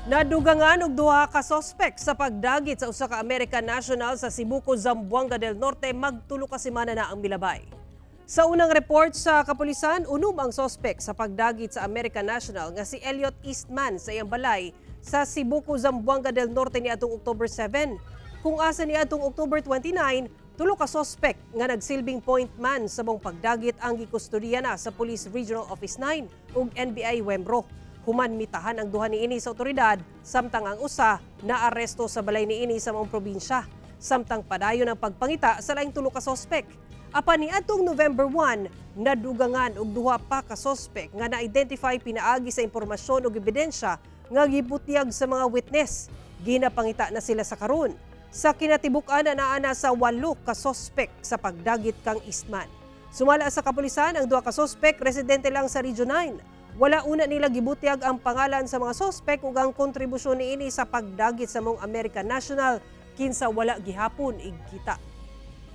Nadugangan og duha ka sospek sa pagdagit sa usa ka American national sa Cebuco, Zamboanga del Norte magtulo ka semana na ang milabay. Sa unang report sa kapulisan, unom ang sospek sa pagdagit sa American national nga si Elliot Eastman sa iyang balay sa Cebuco, Zamboanga del Norte niadtong October 7. Kung asa niadtong October 29, tulo ka sospek nga nagsilbing point man sa mong pagdagit ang gikustodiya na sa Police Regional Office 9 ug NBI Wembro. Human mitahan ang duha niini sa otoridad, samtang ang usa naaresto sa balay niini sa maong probinsya. Samtang padayon ang pagpangita sa laing tulo ka sospek. Apan niadtong November 1, nadugangan og duha pa ka sospek nga na-identify pinaagi sa impormasyon ug ebidensya nga gibutyag sa mga witness. Ginapangita na sila sa karon. Sa kinatibuk-an na sa 8 ka sospek sa pagdagit kang Eastman. Sumala sa kapulisan ang duha ka sospek residente lang sa Region 9. Wala una nila gibutyag ang pangalan sa mga sospek ug ang kontribusyon niini sa pagdagit sa mong American national kinsa wala gihapon igkita.